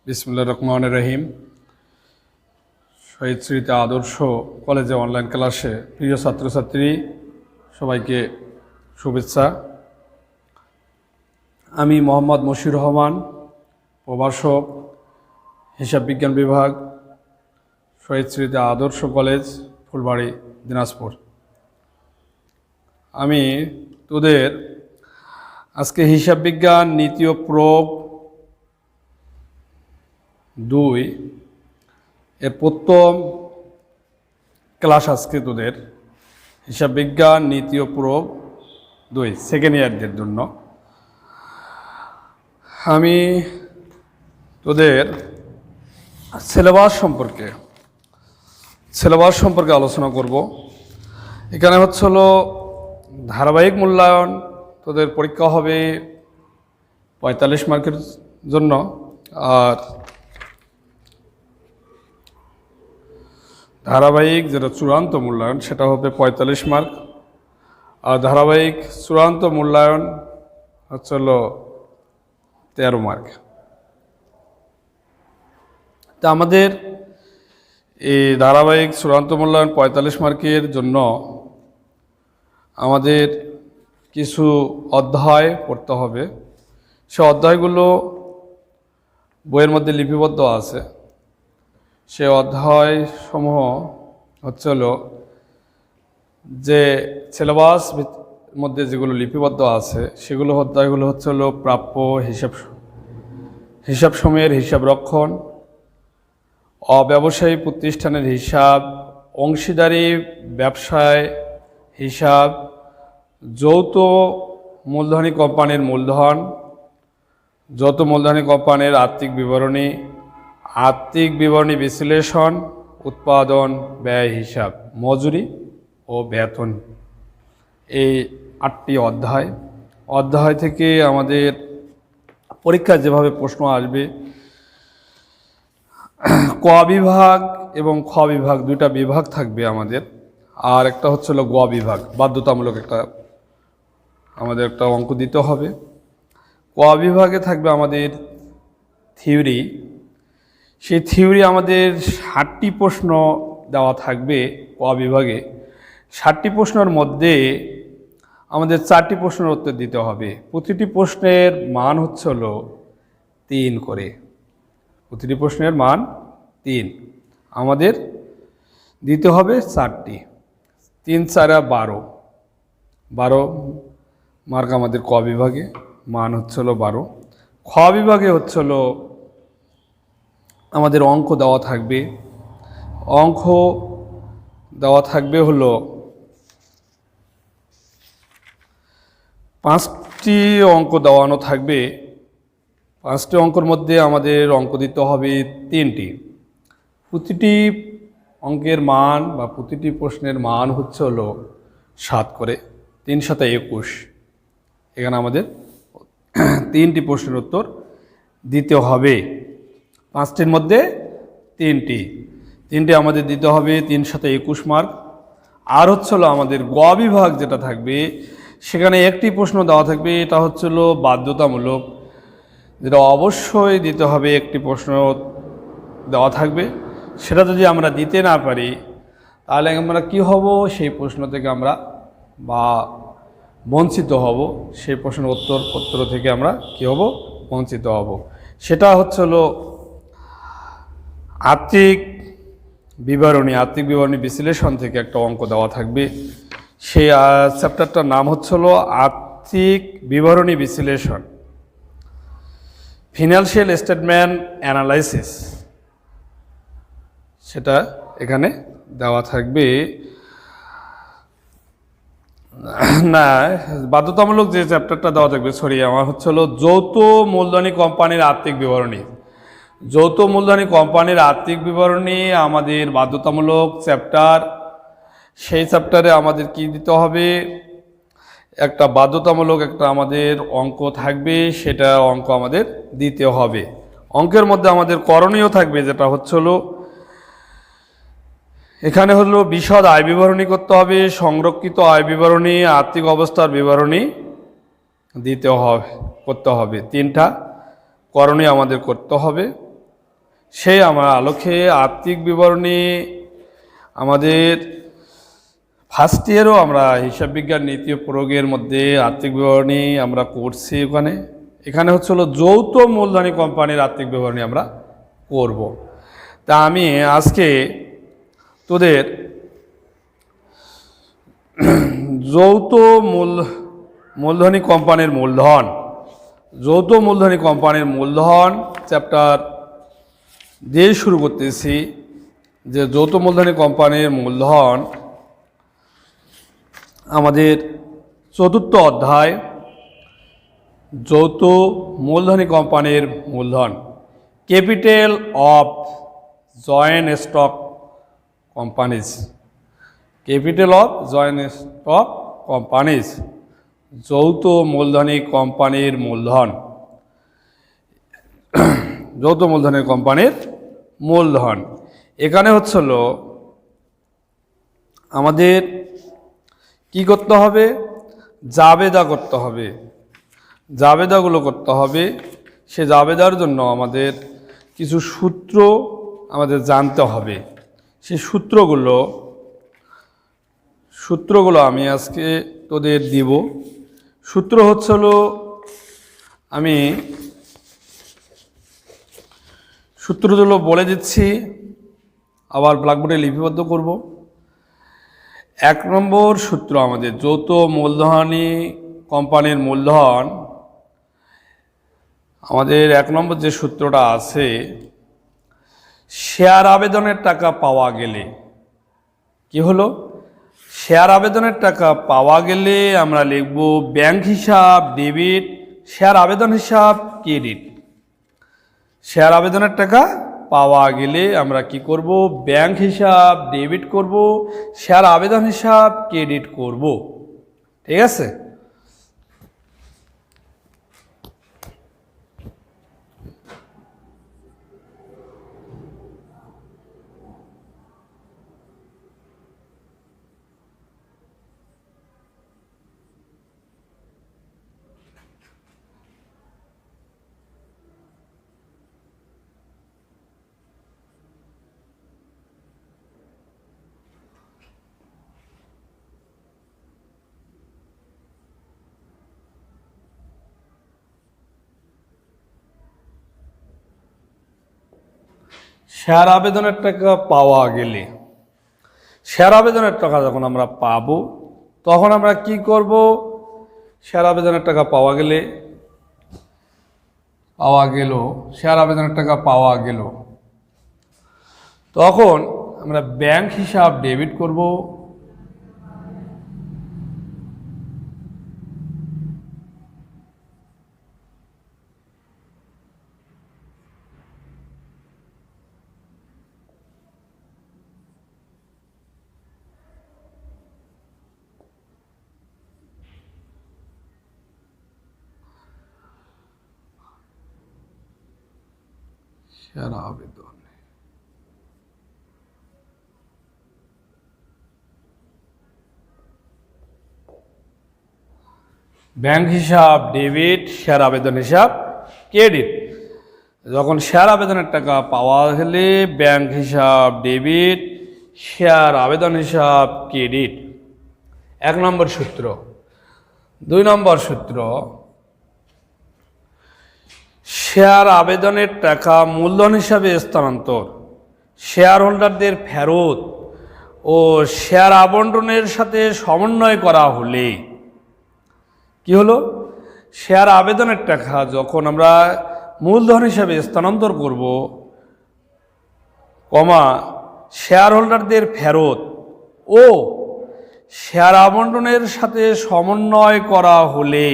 বিসমিল্লাহির রহমানির রহিম। শহীদ স্মৃতি আদর্শ কলেজে অনলাইন ক্লাসে প্রিয় ছাত্রছাত্রী সবাইকে শুভেচ্ছা। আমি মোহাম্মদ মশিউর রহমান, প্রভাষক, হিসাব বিজ্ঞান বিভাগ, শহীদ স্মৃতি আদর্শ কলেজ, ফুলবাড়ি, দিনাজপুর। আমি তোদের আজকে হিসাব বিজ্ঞান নীতি ও প্রয়োগ 2 এর প্রথম ক্লাস। আজকে তোদের হিসাব বিজ্ঞান নীতি ও প্রয়োগ 2 সেকেন্ড ইয়ারদের জন্য আমি তোদের সিলেবাস সম্পর্কে আলোচনা করব। এখানে হলো ধারাবাহিক মূল্যায়ন। তোদের পরীক্ষা হবে 45 মার্কের জন্য, আর ধারাবাহিক যেটা চূড়ান্ত মূল্যায়ন সেটা হবে 45 মার্ক, আর ধারাবাহিক চূড়ান্ত মূল্যায়ন হলো 13 মার্ক। তা আমাদের এই ধারাবাহিক চূড়ান্ত মূল্যায়ন 45 মার্কের জন্য আমাদের কিছু অধ্যায় পড়তে হবে। সে অধ্যায়গুলো বইয়ের মধ্যে লিপিবদ্ধ আছে। সে অধ্যায় সমূহ হলো যে সিলেবাস মধ্যে যেগুলো লিপিবদ্ধ আছে সেগুলো অধ্যায়গুলো হলো প্রাপ্য হিসাব সময়ের হিসাব রক্ষণ, অব্যবসায়ী প্রতিষ্ঠানের হিসাব, অংশীদারি ব্যবসায় হিসাব, যৌথ মূলধনী কোম্পানির মূলধন, যৌথ মূলধনী কোম্পানির আর্থিক বিবরণী বিশ্লেষণ, উৎপাদন ব্যয় হিসাব, মজুরি ও বেতন। এই 8টি অধ্যায় থেকে আমাদের পরীক্ষায় যেভাবে প্রশ্ন আসবে, ক বিভাগ এবং খ বিভাগ, 2টা বিভাগ থাকবে আমাদের। আর একটা হচ্ছিল গ বিভাগ, বাধ্যতামূলক আমাদের একটা অঙ্ক দিতে হবে। ক বিভাগে থাকবে আমাদের থিওরি। সেই থিওরি আমাদের 60টি প্রশ্ন দেওয়া থাকবে ক বিভাগে। 60টি প্রশ্নের মধ্যে আমাদের 4টি প্রশ্নের উত্তর দিতে হবে। প্রতিটি প্রশ্নের মান হলো 3 করে। প্রতিটি প্রশ্নের মান 3 আমাদের দিতে হবে 4টি। 3 4 12 মার্ক আমাদের ক বিভাগে, মান হলো 12। খ বিভাগে হলো আমাদের অঙ্ক দেওয়া থাকবে। অঙ্ক দেওয়া থাকবে হলো 5টি অঙ্ক দেওয়ানো থাকবে। 5টি অঙ্কের মধ্যে আমাদের অঙ্ক দিতে হবে 3টি। প্রতিটি অঙ্কের মান বা প্রতিটি প্রশ্নের মান হলো 7 করে। 3 × 7 = 21। এখানে আমাদের 3টি প্রশ্নের উত্তর দিতে হবে। 5টির মধ্যে 3টি আমাদের দিতে হবে। 3 × 7 = 21 মার্ক। আর হলো আমাদের গ বিভাগ যেটা থাকবে, সেখানে একটি প্রশ্ন দেওয়া থাকবে। এটা হলো বাধ্যতামূলক, যেটা অবশ্যই দিতে হবে। একটি প্রশ্ন দেওয়া থাকবে, সেটা যদি আমরা দিতে না পারি তাহলে আমরা কি হব, সেই প্রশ্ন থেকে আমরা বঞ্চিত হব। সেই প্রশ্নের উত্তর থেকে আমরা কি হব, বঞ্চিত হব। সেটা হলো আর্থিক বিবরণী বিশ্লেষণ থেকে একটা অঙ্ক দেওয়া থাকবে। সেই চ্যাপ্টারটার নাম হলো আর্থিক বিবরণী বিশ্লেষণ, ফিনান্সিয়াল স্টেটমেন্ট অ্যানালাইসিস। সেটা এখানে দেওয়া থাকবে না, বাধ্যতামূলক যে চ্যাপ্টারটা দেওয়া থাকবে, আমার হলো যৌথ মূলধনী কোম্পানির আর্থিক বিবরণী। যৌথ মূলধনী কোম্পানির আর্থিক বিবরণী আমাদের বাধ্যতামূলক চ্যাপ্টার। সেই চ্যাপ্টারে আমাদের কি দিতে হবে, একটা বাধ্যতামূলক আমাদের অঙ্ক থাকবে। সেটা অঙ্ক আমাদের দিতে হবে। অঙ্কের মধ্যে আমাদের করণীয় থাকবে, যেটা হলো এখানে বিশদ আয় বিবরণী করতে হবে, সংরক্ষিত আয় বিবরণী, আর্থিক অবস্থার বিবরণী করতে হবে। 3টা করণীয় আমাদের করতে হবে। সেই আমরা আলোকে আর্থিক বিবরণী আমাদের ফার্স্ট ইয়ারও আমরা হিসাব বিজ্ঞান নীতি ও প্রয়োগের মধ্যে আর্থিক বিবরণী আমরা করছি। এখানে হচ্ছে হলো যৌথ মূলধনী কোম্পানির আর্থিক বিবরণী আমরা করব। তা আমি আজকে তোদের যৌথ মূলধনী কোম্পানির মূলধন, যৌথ মূলধনী কোম্পানির মূলধন চ্যাপ্টার দিয়ে শুরু করতেছি। যে যৌথ মূলধনী কোম্পানির মূলধন আমাদের চতুর্থ অধ্যায়, যৌথ মূলধনী কোম্পানির মূলধন, capital of joint stock companies, capital of joint stock companies, যৌথ মূলধনী কোম্পানির মূলধন, যৌথ মূলধনী কোম্পানির মূলধন। এখানে হচ্ছিল আমাদের কি করতে হবে, জাবেদা করতে হবে, জাবেদাগুলো করতে হবে। সে জাবেদার জন্য আমাদের কিছু সূত্র আমাদের জানতে হবে। সেই সূত্রগুলো আমি আজকে তোদের দিব। সূত্র হচ্ছিল, আমি সূত্রগুলো বলে দিচ্ছি, আবার ব্ল্যাকবোর্ডে লিপিবদ্ধ করব। 1 নম্বর সূত্র আমাদের যৌথ মূলধনী কোম্পানির মূলধন, আমাদের 1 নম্বর যে সূত্রটা আছে, শেয়ার আবেদনের টাকা পাওয়া গেলে কি হলো, শেয়ার আবেদনের টাকা পাওয়া গেলে আমরা লিখব ব্যাংক হিসাব ডেবিট, শেয়ার আবেদন হিসাব ক্রেডিট। শেয়ার আবেদনের টাকা পাওয়া গেলে আমরা কি করব, ব্যাংক হিসাব ডেবিট করব, শেয়ার আবেদন হিসাব ক্রেডিট করব। ঠিক আছে? শেয়ার আবেদনের টাকা পাওয়া গেলে, শেয়ার আবেদনের টাকা যখন আমরা পাব তখন আমরা কি করব, শেয়ার আবেদনের টাকা পাওয়া গেল, শেয়ার আবেদনের টাকা পাওয়া গেল, তখন আমরা ব্যাংক হিসাব ডেবিট করব, শেয়ার আবেদন, ব্যাংক হিসাব ডেবিট, শেয়ার আবেদন হিসাব ক্রেডিট। যখন শেয়ার আবেদনের টাকা পাওয়া গেলে ব্যাংক হিসাব ডেবিট, শেয়ার আবেদন হিসাব ক্রেডিট। 1 নম্বর সূত্র। 2 নম্বর সূত্র, শেয়ার আবেদনের টাকা মূলধন হিসাবে স্থানান্তর, শেয়ার হোল্ডারদের ফেরত ও শেয়ার আবন্টনের সাথে সমন্বয় করা হলে কি হলো, শেয়ার আবেদনের টাকা যখন আমরা মূলধন হিসাবে স্থানান্তর করব, শেয়ার হোল্ডারদের ফেরত ও শেয়ার আবন্টনের সাথে সমন্বয় করা হলে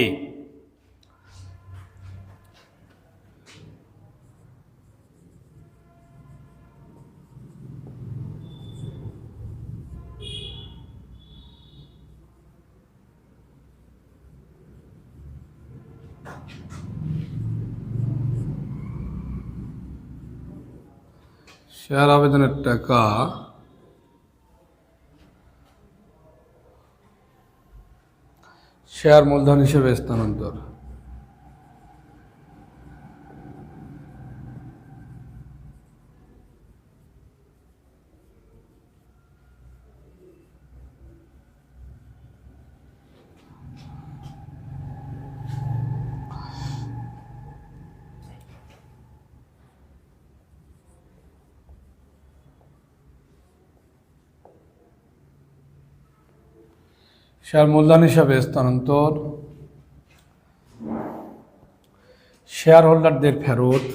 শেয়ার আবেদনের টাকা শেয়ার মূলধন হিসেবে স্থানান্তর, শেয়ার মূলধন হিসাবে স্থানান্তর, শেয়ার হোল্ডারদের ফেরত,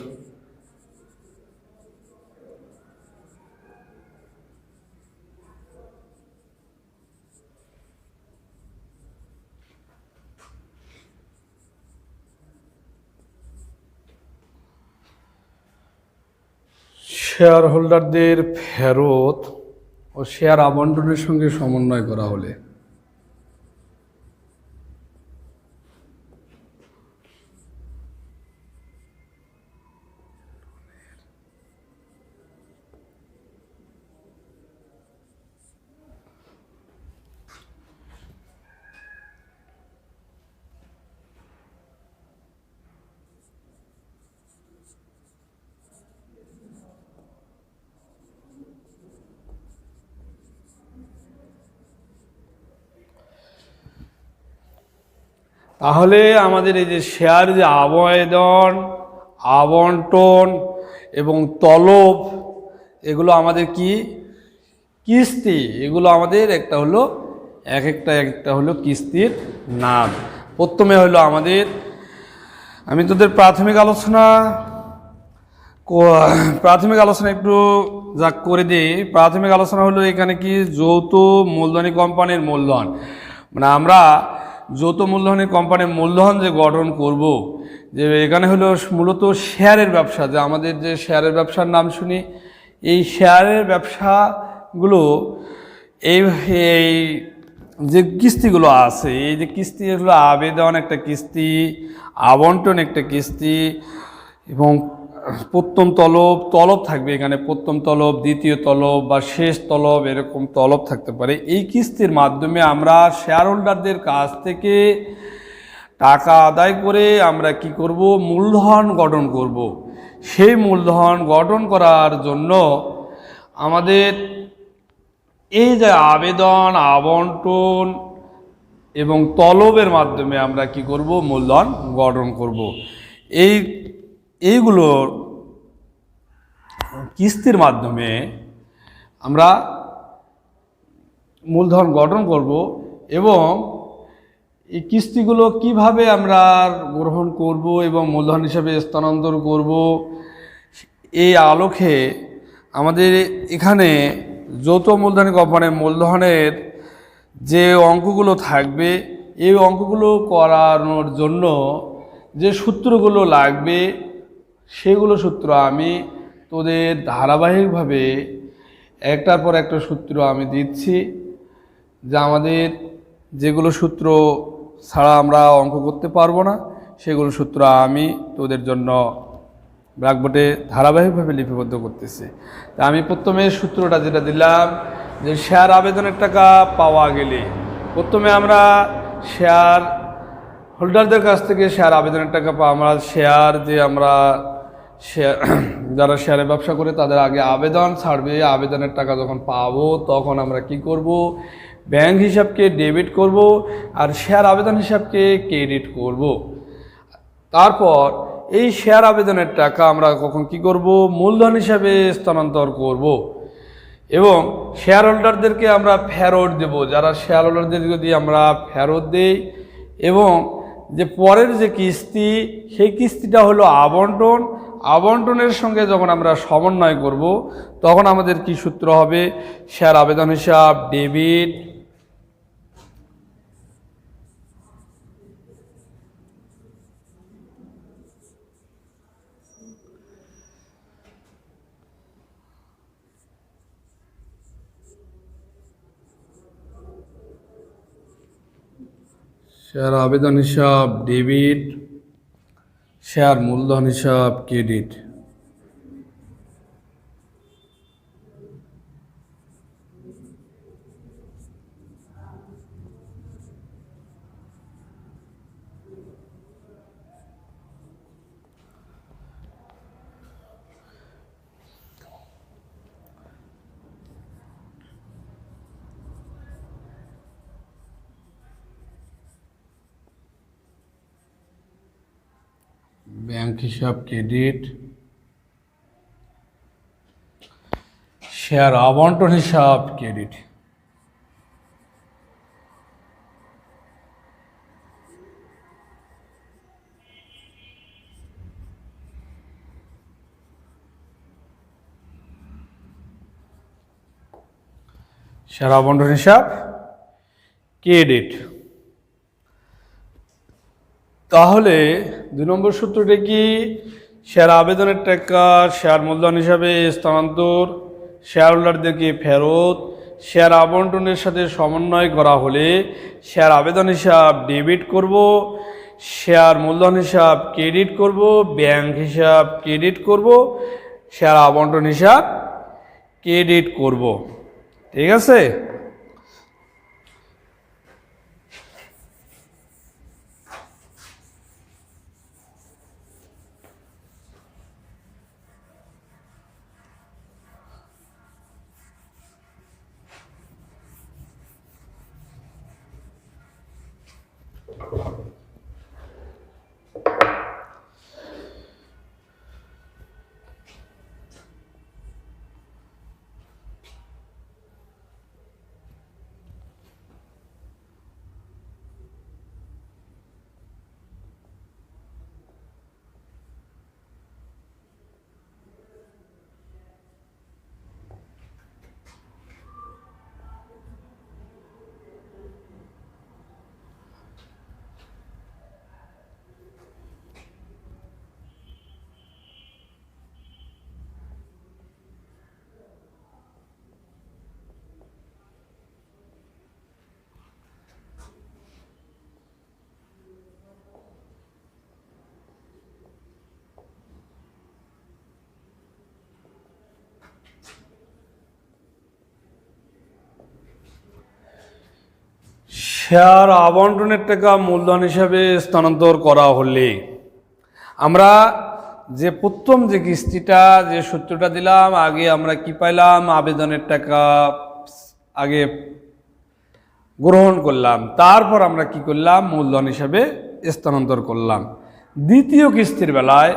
শেয়ার হোল্ডারদের ফেরত ও শেয়ার আবন্টনের সঙ্গে সমন্বয় করা হলে। তাহলে আমাদের এই যে শেয়ার যে আবেদন, আবন্টন এবং তলব, এগুলো আমাদের কি কিস্তি, এগুলো আমাদের একটা হলো এক একটা হলো কিস্তির নাম। প্রথমে হলো আমাদের, আমি তোদের প্রাথমিক আলোচনা একটু যা করে দিই। প্রাথমিক আলোচনা হলো এখানে কি যৌথ মূলধনী কোম্পানির মূলধন, মানে আমরা যৌথ মূলধনী কোম্পানির মূলধন যে গঠন করব, যে এখানে হলো মূলত শেয়ারের ব্যবসা, যে আমাদের যে শেয়ারের ব্যবসার নাম শুনি, এই শেয়ারের ব্যবসাগুলো এই যে কিস্তিগুলো আছে, এই যে কিস্তি হলো আবেদন একটা কিস্তি, আবন্টন একটা কিস্তি, এবং প্রথম তলব থাকবে এখানে, প্রথম তলব, দ্বিতীয় তলব বা শেষ তলব, এরকম তলব থাকতে পারে। এই কিস্তির মাধ্যমে আমরা শেয়ার হোল্ডারদের কাছ থেকে টাকা আদায় করে আমরা কি করব, মূলধন গঠন করব। সেই মূলধন গঠন করার জন্য আমাদের এই যে আবেদন, আবন্টন এবং তলবের মাধ্যমে আমরা কি করব, মূলধন গঠন করব। এইগুলোর কিস্তির মাধ্যমে আমরা মূলধন গঠন করব, এবং এই কিস্তিগুলো কিভাবে আমরা গ্রহণ করব এবং মূলধন হিসাবে স্থানান্তর করব, এই আলোকে আমাদের এখানে যৌথ মূলধনী কোম্পানির মূলধনের যে অঙ্কগুলো থাকবে, এই অঙ্কগুলো করানোর জন্য যে সূত্রগুলো লাগবে, সেগুলো সূত্র আমি তোদের ধারাবাহিকভাবে একটার পর একটা সূত্র আমি দিচ্ছি, যা আমাদের যেগুলো সূত্র ছাড়া আমরা অঙ্ক করতে পারবো না, সেগুলো সূত্র আমি তোদের জন্য ব্ল্যাকবোর্ডে ধারাবাহিকভাবে লিপিবদ্ধ করতেছি। তা আমি প্রথমে সূত্রটা যেটা দিলাম, যে শেয়ার আবেদনের টাকা পাওয়া গেলে প্রথমে আমরা শেয়ার হোল্ডারদের কাছ থেকে শেয়ার আবেদনের টাকা আমরা যারা শেয়ারে ব্যবসা করে তাদের আগে আবেদন ছাড়বে, আবেদনের টাকা যখন পাবো তখন আমরা কি করব, ব্যাংক হিসাবকে ডেবিট করব আর শেয়ার আবেদন হিসাবকে ক্রেডিট করব। তারপর এই শেয়ার আবেদনের টাকা আমরা কখন কি করব, মূলধন হিসাবে স্থানান্তর করব এবং শেয়ার হোল্ডারদেরকে আমরা ফেরত দেব। যারা শেয়ার হোল্ডারদের যদি আমরা ফেরত দেই, এবং যে পরের যে কিস্তি, সেই কিস্তিটা হলো আবন্টন। আবন্টনের সঙ্গে যখন আমরা সমন্বয় করব, তখন আমাদের কি সূত্র হবে, শেয়ার আবেদন হিসাব ডেবিট, শেয়ার আবেদন হিসাব ডেবিট, শেয়ার মূলধন হিসাব ক্রেডিট। ব্যাংক হিসাব ক্রেডিট, শেয়ার আবন্টন হিসাব ক্রেডিট। শেয়ার আবন্টন হিসাব ক্রেডিট। তাহলে 2 নম্বর সূত্রটি কি? শেয়ার আবেদনের টাকা শেয়ার মূলধন হিসাবে স্থানান্তর, শেয়ার হোল্ডারদেরকে ফেরত, শেয়ার আবন্টনের সাথে সমন্বয় করা হলে শেয়ার আবেদন হিসাব ডেবিট করব, শেয়ার মূলধন হিসাব ক্রেডিট করব, ব্যাংক হিসাব ক্রেডিট করব, শেয়ার আবন্টন হিসাব ক্রেডিট করব। ঠিক আছে? শেয়ার আবন্টনের টাকা মূলধন হিসাবে স্থানান্তর করা হলে আমরা যে প্রথম যে কিস্তিটা যে সূত্রটা দিলাম, আগে আমরা কি পাইলাম? আবেদনের টাকা আগে গ্রহণ করলাম, তারপর আমরা কি করলাম? মূলধন হিসাবে স্থানান্তর করলাম। দ্বিতীয় কিস্তির বেলায়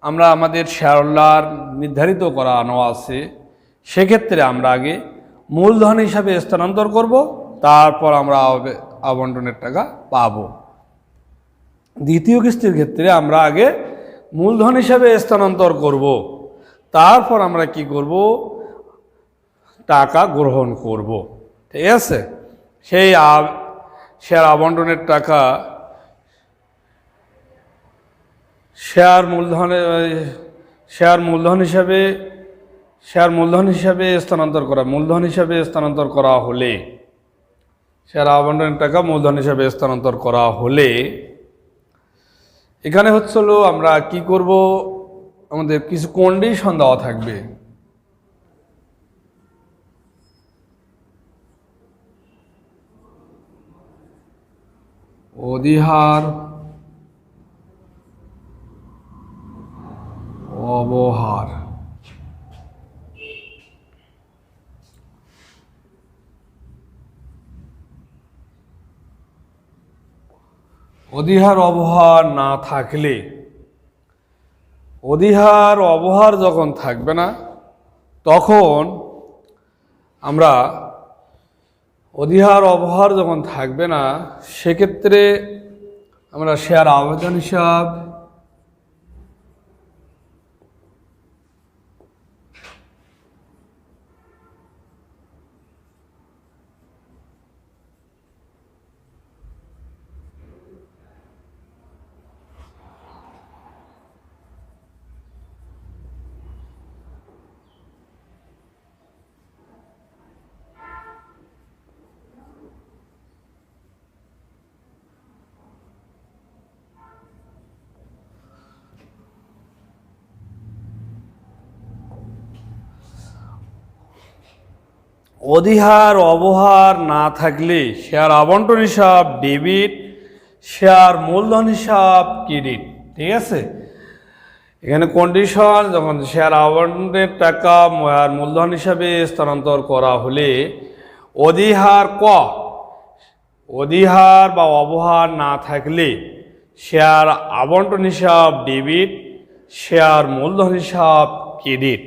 আমরা আমাদের শেয়ার হোল্ডার নির্ধারিত করানো আছে, সেক্ষেত্রে আমরা আগে মূলধন হিসাবে স্থানান্তর করব, তারপর আমরা আবন্টনের টাকা পাব। দ্বিতীয় কিস্তির ক্ষেত্রে আমরা আগে মূলধন হিসাবে স্থানান্তর করব, তারপর আমরা কি করব? টাকা গ্রহণ করব। ঠিক আছে? সেই শেয়ার আবন্টনের টাকা শেয়ার মূলধন হিসাবে স্থানান্তর করা হলে শেয়ার আবন্টনের টাকা মূলধন হিসাবে স্থানান্তর করা হলে এখানে হচ্ছিল আমরা কি করব? আমাদের কিছু কন্ডিশন দেওয়া থাকবে। অধিহার, অবহার, অধিহার অবহার না থাকলে, অধিহার অবহার যখন থাকবে না, তখন আমরা অধিহার অবহার যখন থাকবে না, সেক্ষেত্রে আমরা শেয়ার আবেদন হিসাব অধিহার অবহার না থাকলে শেয়ার আবন্টন হিসাব ডেবিট, শেয়ার মূলধন হিসাব ক্রেডিট। ঠিক আছে? এখানে কন্ডিশন, যখন শেয়ার আবন্টনের টাকা আর মূলধন হিসাবে স্থানান্তর করা হলে অধিহার বা অবহার না থাকলে শেয়ার আবন্টন হিসাব ডেবিট, শেয়ার মূলধন হিসাব ক্রেডিট।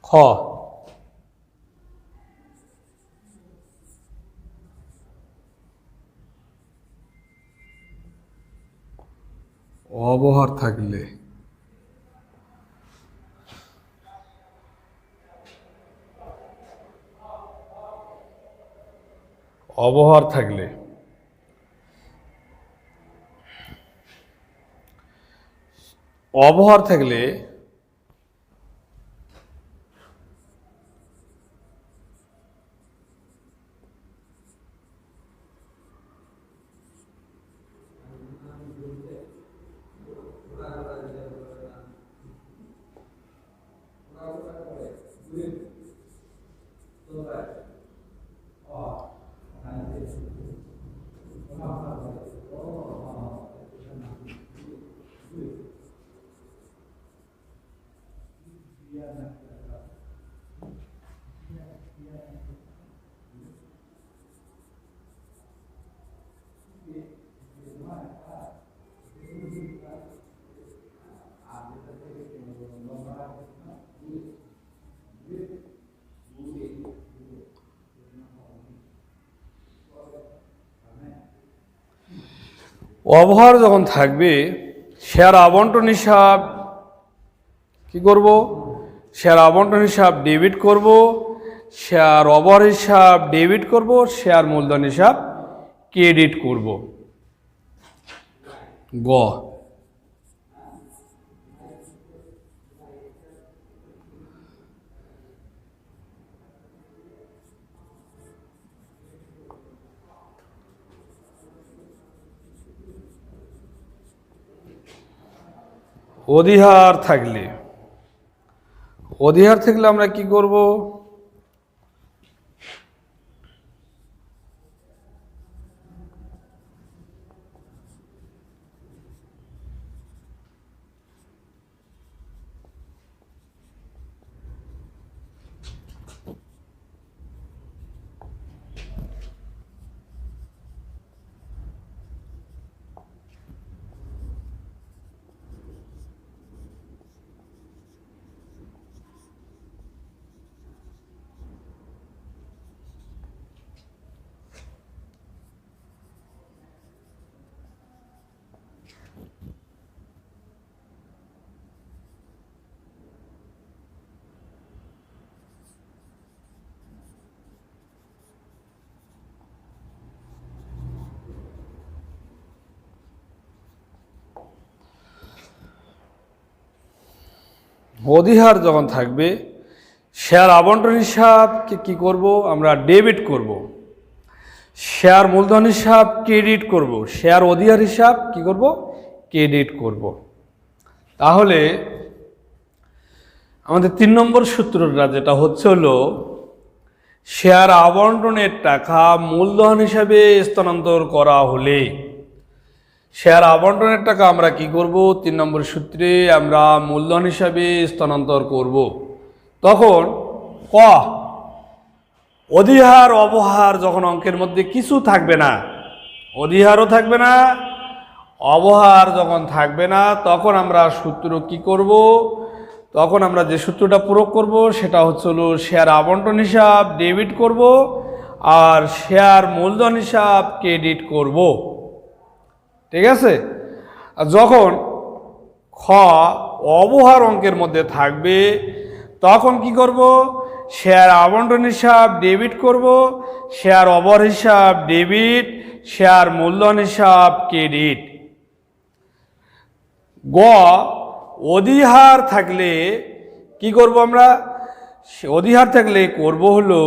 খ, অবহার থাকলে অবহার থাকলে অবহার থাকলে অবহার যখন থাকবে শেয়ার আবন্টন হিসাব কি করব, শেয়ার আবন্টন হিসাব ডেবিট করব, শেয়ার অবহার হিসাব ডেবিট করব, শেয়ার মূলধন হিসাব ক্রেডিট করব। গ অধিহার থাকলে আমরা কি করব, অধিহার যখন থাকবে শেয়ার আবন্টন হিসাবকে কি করব, আমরা ডেবিট করব, শেয়ার মূলধন হিসাব ক্রেডিট করব, শেয়ার অধিহার হিসাব কি করব, ক্রেডিট করব। তাহলে আমাদের 3 নম্বর সূত্রটা যেটা হলো শেয়ার আবন্টনের টাকা মূলধন হিসাবে স্থানান্তর করা হলে শেয়ার আবন্টনের টাকা আমরা কি করব, 3 নম্বর সূত্রে আমরা মূলধন হিসাবে স্থানান্তর করব। তখন ক অধিহার অবহার যখন অঙ্কের মধ্যে কিছু থাকবে না, অধিহারও থাকবে না, অবহার যখন থাকবে না, তখন আমরা সূত্র কি করব, তখন আমরা যে সূত্রটা প্রয়োগ করব সেটা হলো শেয়ার আবন্টন হিসাব ডেবিট করব আর শেয়ার মূলধন হিসাব ক্রেডিট করব। ঠিক আছে। আর যখন খ অবহার অঙ্কের মধ্যে থাকবে তখন কি করব, শেয়ার আবন্টন হিসাব ডেবিট করব, শেয়ার অবহার হিসাব ডেবিট, শেয়ার মূলধন হিসাব ক্রেডিট। গ অধিহার থাকলে কি করব, আমরা অধিহার থাকলে করব হলো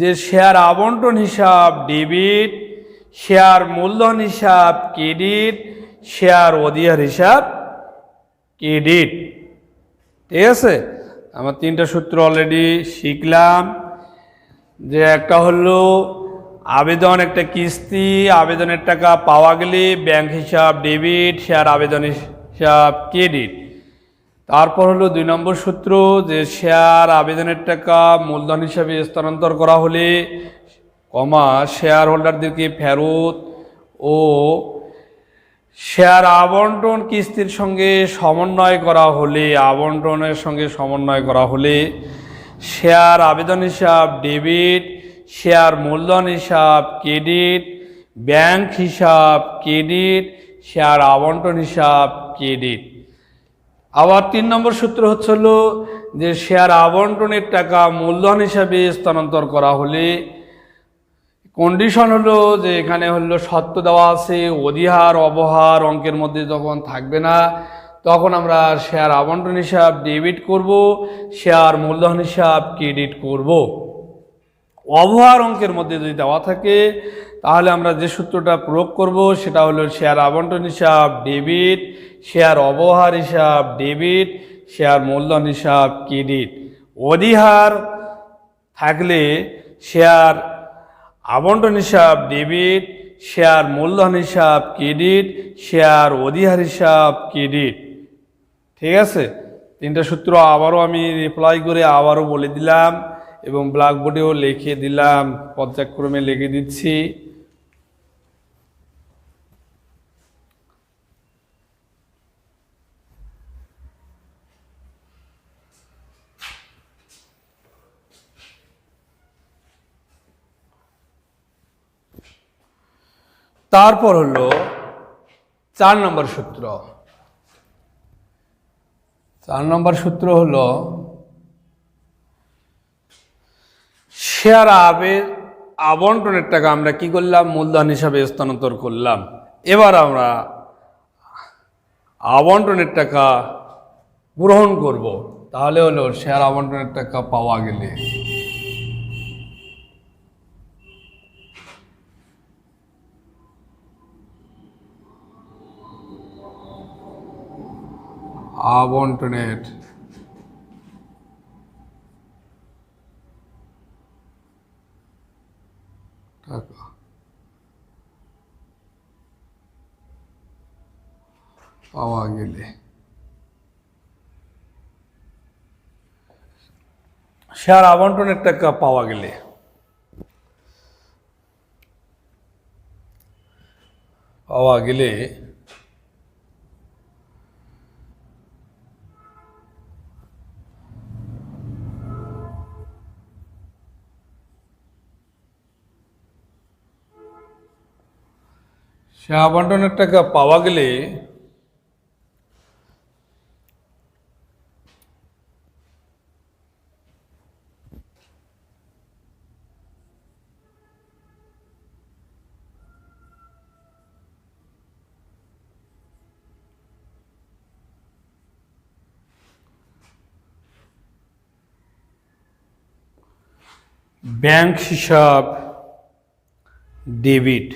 যে শেয়ার আবন্টন হিসাব ডেবিট, শেয়ার মূলধন হিসাব ক্রেডিট, শেয়ার অধিহার হিসাব ক্রেডিট। ঠিক আছে। আমরা 3টা সূত্র অলরেডি শিখলাম, যে একটা হলো আবেদন একটা কিস্তি, আবেদনের টাকা পাওয়া গেলে ব্যাংক হিসাব ডেবিট, শেয়ার আবেদন হিসাব ক্রেডিট। তারপর হলো 2 নম্বর সূত্র যে শেয়ার আবেদনের টাকা মূলধন হিসাবে স্থানান্তর করা হলে শেয়ার হোল্ডারদেরকে ফেরত ও শেয়ার আবন্টন কিস্তির সঙ্গে সমন্বয় করা হলে, আবন্টনের সঙ্গে সমন্বয় করা হলে শেয়ার আবেদন হিসাব ডেবিট, শেয়ার মূলধন হিসাব ক্রেডিট, ব্যাংক হিসাব ক্রেডিট, শেয়ার আবন্টন হিসাব ক্রেডিট। আবার 3 নম্বর সূত্র হলো যে শেয়ার আবন্টনের টাকা মূলধন হিসাবে স্থানান্তর করা হলে কন্ডিশন হলো যে এখানে হলো শর্ত দেওয়া আছে, অধিহার অবহার অঙ্কের মধ্যে যখন থাকবে না তখন আমরা শেয়ার আবন্টন হিসাব ডেবিট করব, শেয়ার মূলধন হিসাব ক্রেডিট করব। অবহার অঙ্কের মধ্যে যদি দেওয়া থাকে তাহলে আমরা যে সূত্রটা প্রয়োগ করব সেটা হলো শেয়ার আবন্টন হিসাব ডেবিট, শেয়ার অবহার হিসাব ডেবিট, শেয়ার মূলধন হিসাব ক্রেডিট। অধিহার থাকলে শেয়ার আবন্টন হিসাব ডেবিট, শেয়ার মূলধন হিসাব ক্রেডিট, শেয়ার অধিহার হিসাব ক্রেডিট। ঠিক আছে, তিনটা সূত্র আবারও আমি রিপ্লাই করে আবারও বলে দিলাম এবং ব্ল্যাকবোর্ডেও লিখে দিলাম, পর্যায়ক্রমে লিখে দিচ্ছি। তারপর হলো 4 নম্বর সূত্র। 4 নম্বর সূত্র হলো শেয়ার আবন্টনের টাকা আমরা কি করলাম, মূলধন হিসাবে স্থানান্তর করলাম। এবার আমরা আবন্টনের টাকা গ্রহণ করব, তাহলে হলো শেয়ার আবন্টনের টাকা পাওয়া গেলে আবন্টনের টাকা পাওয়া গেলে শেয়ার আবন্টনের টাকা পাওয়া গেলে শেয়ার আবন্টনের টাকা পাওয়া গেলে ব্যাংক হিসাব ডেবিট,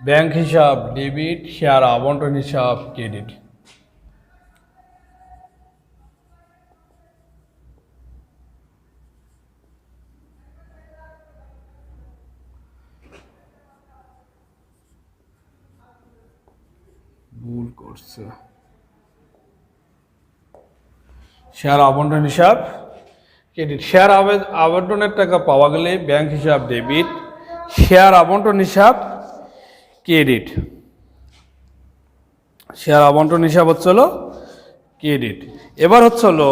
ব্যাংক হিসাব ডেবিট, শেয়ার আবন্টন হিসাব ক্রেডিট। ভুল করছে। শেয়ার আবন্টন হিসাব ক্রেডিট। শেয়ার আবন্টনের টাকা পাওয়া গেলে ব্যাংক হিসাব ডেবিট, শেয়ার আবন্টন হিসাব ক্রেডিট। শেয়ার আবন্টন হিসাব হচ্ছে হলো ক্রেডিট। এবার হচ্ছে হলো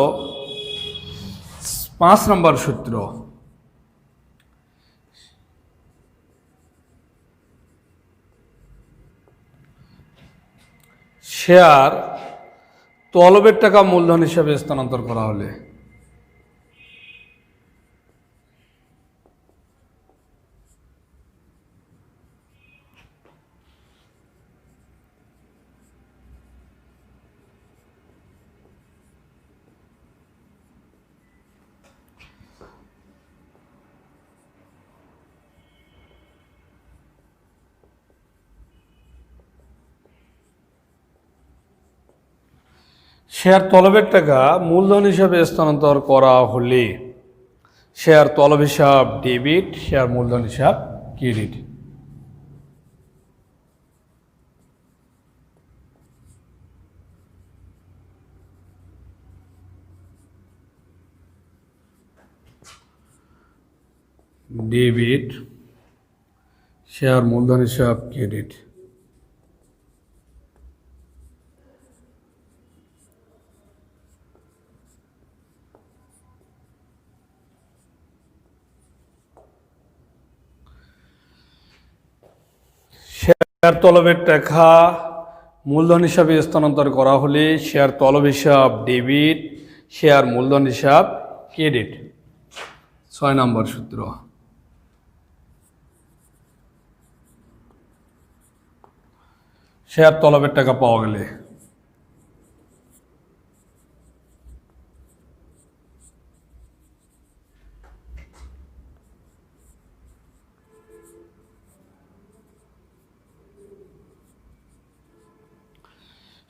5 নম্বর সূত্র। শেয়ার তলবের টাকা মূলধন হিসাবে স্থানান্তর করা হলে শেয়ার তলবের টাকা মূলধন হিসাবে স্থানান্তর করা হলে শেয়ার তলব হিসাব ডেবিট, শেয়ার মূলধন হিসাব ক্রেডিট। ডেবিট, শেয়ার মূলধন হিসাব ক্রেডিট। শেয়ার তলবের টাকা মূলধন হিসাবে স্থানান্তর করা হলে শেয়ার তলব হিসাব ডেবিট, শেয়ার মূলধন হিসাব ক্রেডিট। 6 নম্বর সূত্র। শেয়ার তলবের টাকা পাওয়া গেলে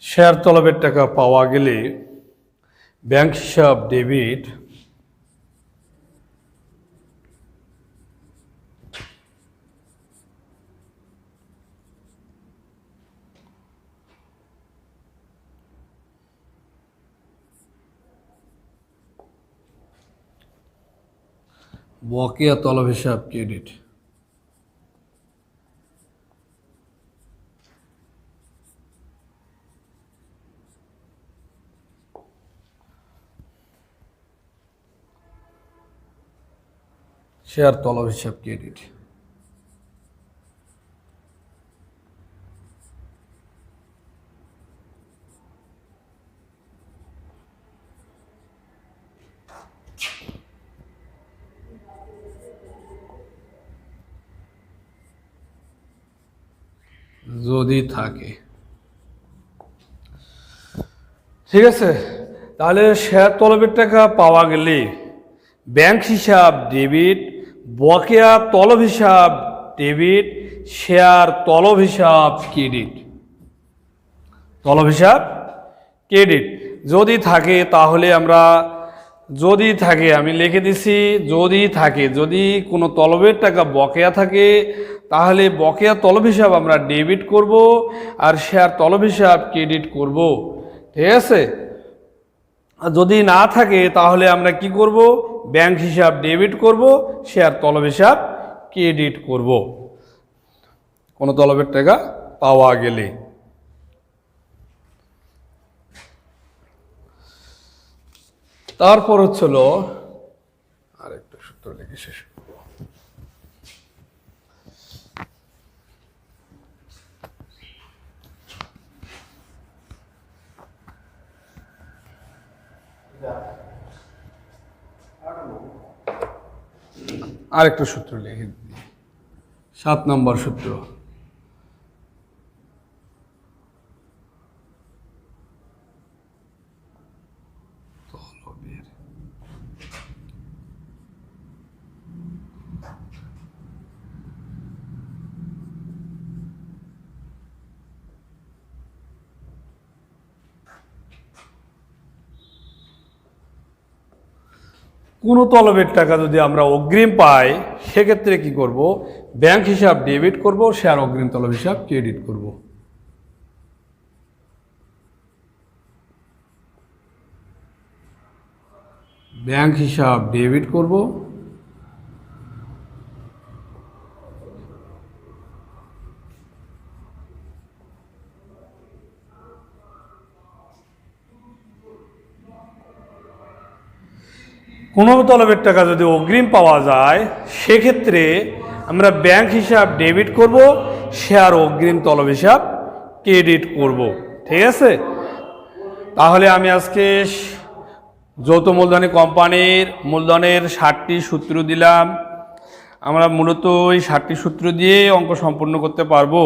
শেয়ার তলবের টাকা পাওয়া গেলে ব্যাংক হিসাব ডেবিট, বকেয়া তলব হিসাব ক্রেডিট। শেয়ার তলব হিসাব ক্রেডিট। যদি থাকে, ঠিক আছে। তাহলে শেয়ার তলবের টাকা পাওয়া গেলে ব্যাংক হিসাব ডেবিট, বকেয়া তলব হিসাব ডেবিট, শেয়ার তলব হিসাব ক্রেডিট। তলব হিসাব ক্রেডিট যদি থাকে তাহলে আমরা, যদি থাকে আমি লিখে দিছি, যদি থাকে, যদি কোনো তলবের টাকা বকেয়া থাকে তাহলে বকেয়া তলব হিসাব আমরা ডেবিট করব আর শেয়ার তলব হিসাব ক্রেডিট করব, ঠিক আছে। আর যদি না থাকে তাহলে আমরা কি করব, ব্যাংক হিসাব ডেবিট করব, শেয়ার তলব হিসাব ক্রেডিট করব কোনো তলবের টাকা পাওয়া গেলে। তারপর হচ্ছিল আরেকটা সূত্র লিখে শেষ করব। আরেকটা সূত্র লিখে দিই, 7 নম্বর সূত্র। কোনো তলবের টাকা যদি আমরা অগ্রিম পাই সেক্ষেত্রে কি করব, ব্যাংক হিসাব ডেবিট করব, শেয়ার অগ্রিম তলব হিসাব ক্রেডিট করব। ব্যাংক হিসাব ডেবিট করব, কোনো তলবের টাকা যদি অগ্রিম পাওয়া যায় সেক্ষেত্রে আমরা ব্যাংক হিসাব ডেবিট করব, শেয়ার অগ্রিম তলব হিসাব ক্রেডিট করব। ঠিক আছে, তাহলে আমি আজকে যৌথ মূলধনী কোম্পানির মূলধনের 60টি সূত্র দিলাম। আমরা মূলত এই 60টি সূত্র দিয়ে অঙ্ক সম্পূর্ণ করতে পারবো।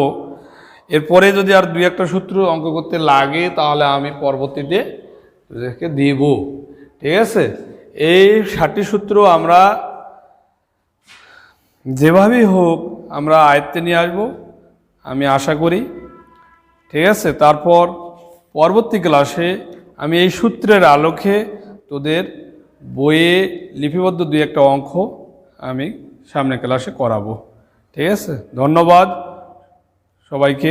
এরপরে যদি আর 2-1টা সূত্র অঙ্ক করতে লাগে তাহলে আমি পরবর্তীতে দিব। ঠিক আছে, এই 60টি সূত্র আমরা যেভাবেই হোক আমরা আয়ত্তে নিয়ে আসবো আমি আশা করি। ঠিক আছে, তারপর পরবর্তী ক্লাসে আমি এই সূত্রের আলোকে তোদের বইয়ে লিপিবদ্ধ 2-1টা অঙ্ক আমি সামনে ক্লাসে করাবো। ঠিক আছে, ধন্যবাদ সবাইকে।